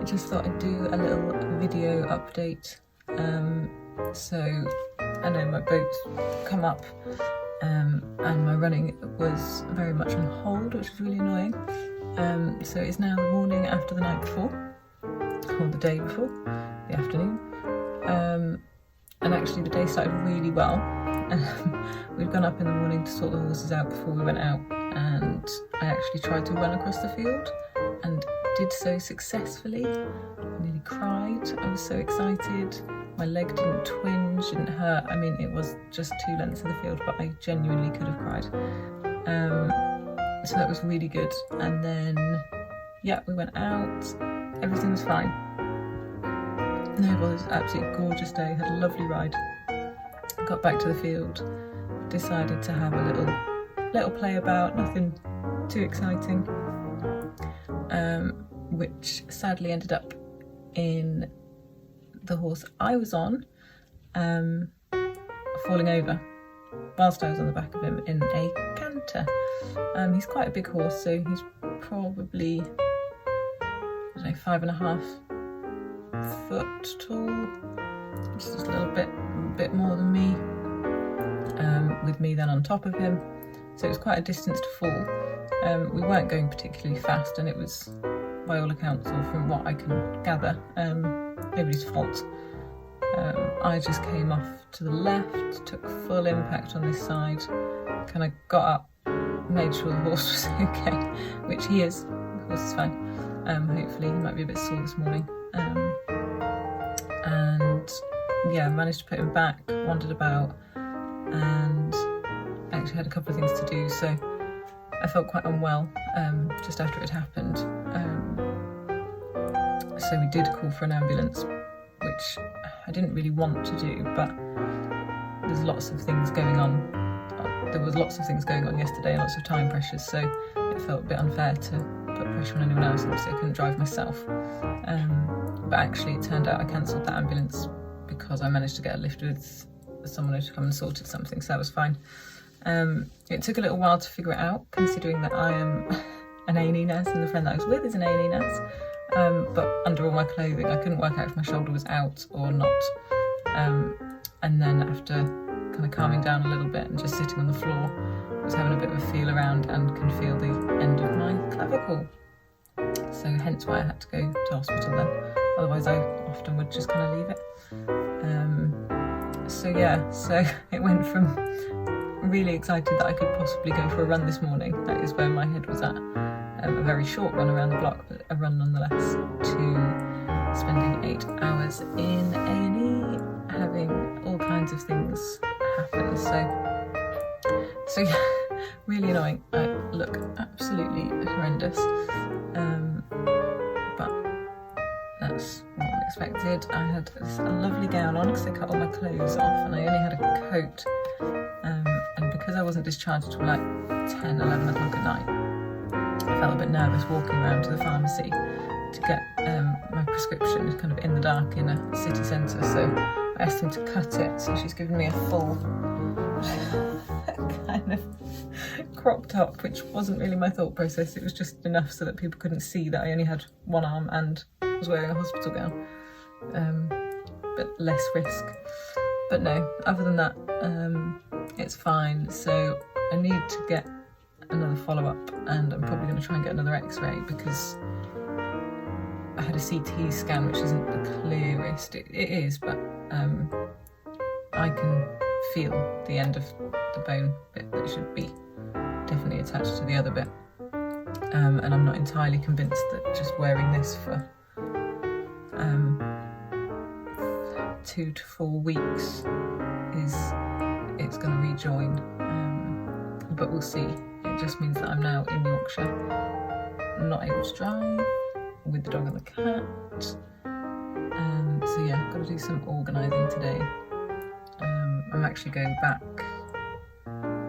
just thought I'd do a little video update. So I know my boat's come up and my running was very much on hold, which is really annoying. So it's now the morning after the night before, or the day before, the afternoon. And actually the day started really well. We'd gone up in the morning to sort the horses out before we went out, and I actually tried to run across the field and did so successfully. I nearly cried. I was so excited. My leg didn't twinge, didn't hurt. I mean, it was just 2 lengths of the field, but I genuinely could have cried. So that was really good. And then, yeah, we went out. Everything was fine. No, it was an absolutely gorgeous day. Had a lovely ride. Got back to the field. Decided to have a little play about. Nothing too exciting. Which sadly ended up in the horse I was on falling over whilst I was on the back of him in a canter. He's quite a big horse, so he's probably, I don't know, 5.5 foot tall, just a little bit more than me, with me then on top of him, so it was quite a distance to fall. We weren't going particularly fast, and it was, by all accounts, or from what I can gather, nobody's fault. I just came off to the left, took full impact on this side, kind of got up, made sure the horse was okay, which he is. The horse is fine. Hopefully he might be a bit sore this morning. And yeah, managed to put him back, wandered about, and actually had a couple of things to do, so I felt quite unwell just after it had happened. So we did call for an ambulance, which I didn't really want to do, but there's lots of things going on. There was lots of things going on yesterday and lots of time pressures, so it felt a bit unfair to put pressure on anyone else, and obviously I couldn't drive myself. But actually it turned out I cancelled that ambulance because I managed to get a lift with someone who'd come and sorted something, so that was fine. It took a little while to figure it out, considering that I am an A&E nurse and the friend that I was with is an A&E nurse. But under all my clothing, I couldn't work out if my shoulder was out or not. And then after kind of calming down a little bit and just sitting on the floor, I was having a bit of a feel around and can feel the end of my clavicle. So hence why I had to go to hospital then. Otherwise I often would just kind of leave it. So yeah, so it went from really excited that I could possibly go for a run this morning, that is where my head was at, a very short run around the block, but a run nonetheless, to spending 8 hours in A&E, having all kinds of things happen. So yeah, really annoying. I look absolutely horrendous, but that's what I expected. I had a lovely gown on because I cut all my clothes off, and I only had a coat, and because I wasn't discharged till like 10, 11 o'clock at night, I felt a bit nervous walking around to the pharmacy to get my prescription kind of in the dark in a city centre, so I asked them to cut it, so she's given me a full kind of crop top, which wasn't really my thought process. It was just enough so that people couldn't see that I only had one arm and was wearing a hospital gown, but less risk. But no, other than that, it's fine. So I need to get another follow-up, and I'm probably going to try and get another x-ray because I had a CT scan, which isn't the clearest. It is, but I can feel the end of the bone bit that should be definitely attached to the other bit, and I'm not entirely convinced that just wearing this for 2 to 4 weeks it's going to rejoin, but we'll see. It just means that I'm now in Yorkshire, not able to drive, with the dog and the cat. So yeah, I've got to do some organising today. I'm actually going back,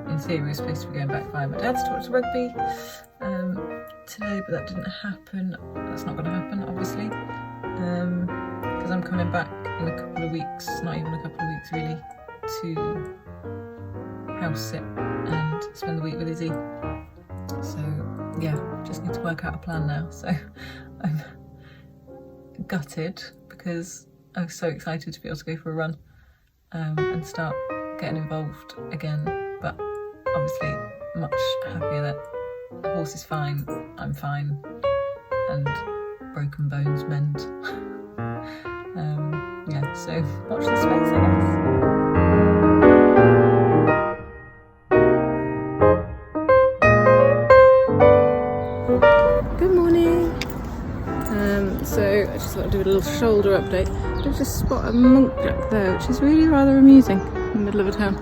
in theory we're supposed to be going back via my dad's to watch rugby today, but that didn't happen. That's not going to happen, obviously, because I'm coming back in a couple of weeks, not even a couple of weeks really, to house sit and spend the week with Izzy. So yeah, just need to work out a plan now. So I'm gutted because I was so excited to be able to go for a run and start getting involved again, but obviously much happier that the horse is fine, I'm fine, and broken bones mend. Yeah, so watch this space, I guess. Good morning. So I just thought I'd do a little shoulder update. I did just spot a monkjack there, which is really rather amusing in the middle of a town.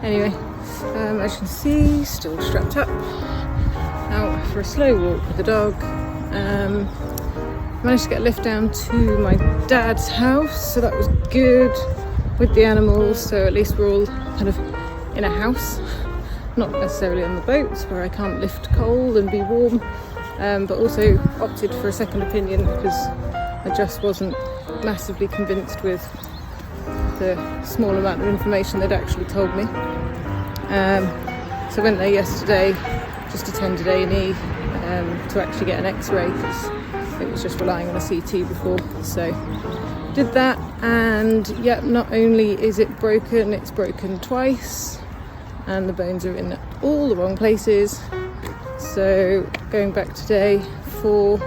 Anyway, as you can see, still strapped up. Out for a slow walk with the dog. Managed to get a lift down to my dad's house, so that was good with the animals. So at least we're all kind of in a house, not necessarily on the boats where I can't lift cold and be warm. But also opted for a second opinion because I just wasn't massively convinced with the small amount of information they'd actually told me. So I went there yesterday, just attended A&E to actually get an X-ray because it was just relying on a CT before. So did that, and yeah, not only is it broken, it's broken twice, and the bones are in all the wrong places. So going back today for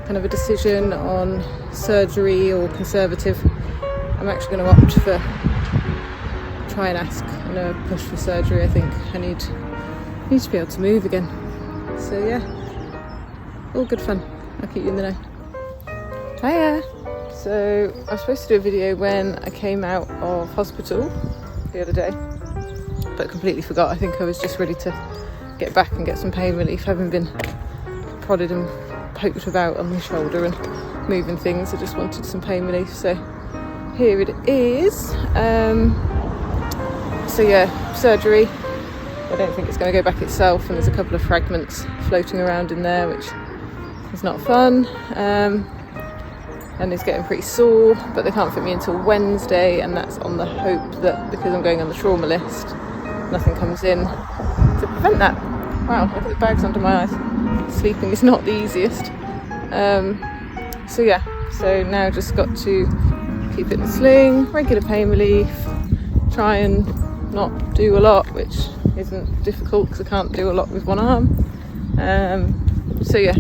kind of a decision on surgery or conservative. I'm actually going to opt for try and ask and push for surgery. I think I need to be able to move again. So yeah, all good fun. I'll keep you in the know. Hiya! So I was supposed to do a video when I came out of hospital the other day, but completely forgot. I think I was just ready to get back and get some pain relief, having been prodded and poked about on the shoulder and moving things. I just wanted some pain relief, so here it is. So yeah, surgery. I don't think it's going to go back itself, and there's a couple of fragments floating around in there, which is not fun. And it's getting pretty sore, but they can't fit me until Wednesday, and that's on the hope that because I'm going on the trauma list, nothing comes in to prevent that. Wow, look at the bags under my eyes. Sleeping is not the easiest. So yeah, so now just got to keep it in a sling, regular pain relief, try and not do a lot, which isn't difficult because I can't do a lot with one arm. So yeah,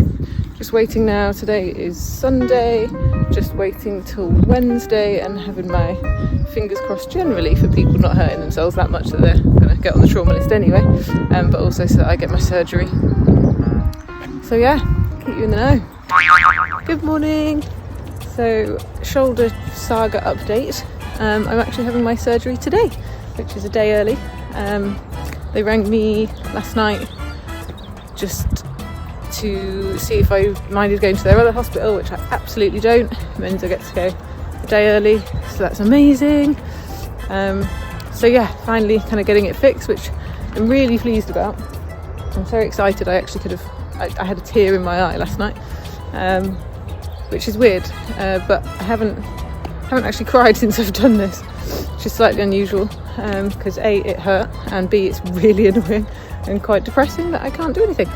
just waiting now. Today is Sunday, just waiting till Wednesday and having my fingers crossed generally for people not hurting themselves that much that they're going to get on the trauma list anyway, but also so that I get my surgery. So yeah, keep you in the know. Good morning. So shoulder saga update. I'm actually having my surgery today, which is a day early. They rang me last night just to see if I minded going to their other hospital, which I absolutely don't. It means I get to go a day early, so that's amazing. So yeah, finally kind of getting it fixed, which I'm really pleased about. I'm so excited. I actually I had a tear in my eye last night, which is weird, but I haven't actually cried since I've done this, which is slightly unusual, because A, it hurt, and B, it's really annoying and quite depressing that I can't do anything.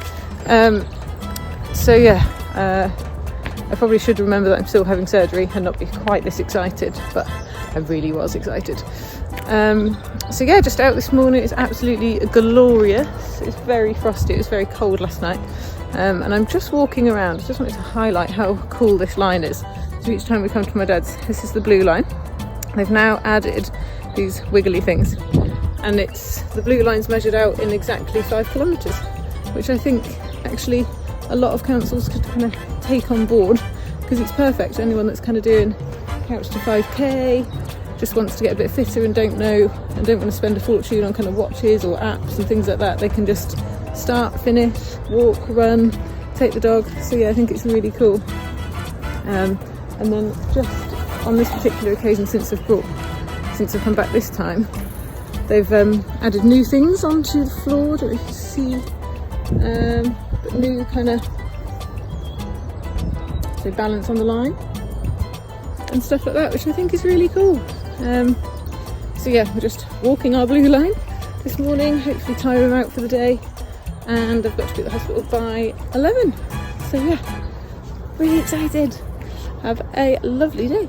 So yeah, I probably should remember that I'm still having surgery and not be quite this excited, but I really was excited. So yeah, just out this morning. It's absolutely glorious. It's very frosty. It was very cold last night, and I'm just walking around. I just wanted to highlight how cool this line is. So each time we come to my dad's, this is the blue line. They've now added these wiggly things, and the blue line's measured out in exactly 5 kilometres, which I think actually a lot of councils could kind of take on board, because it's perfect. Anyone that's kind of doing couch to 5k, just wants to get a bit fitter and don't want to spend a fortune on kind of watches or apps and things like that, they can just start, finish, walk, run, take the dog. So yeah, I think it's really cool. And then just on this particular occasion, since I've come back this time, they've added new things onto the floor. I don't know if you see, but new kind of balance on the line and stuff like that, which I think is really cool. So yeah, we're just walking our blue line this morning, hopefully tire him out for the day, and I've got to be at the hospital by 11. So yeah, really excited. Have a lovely day.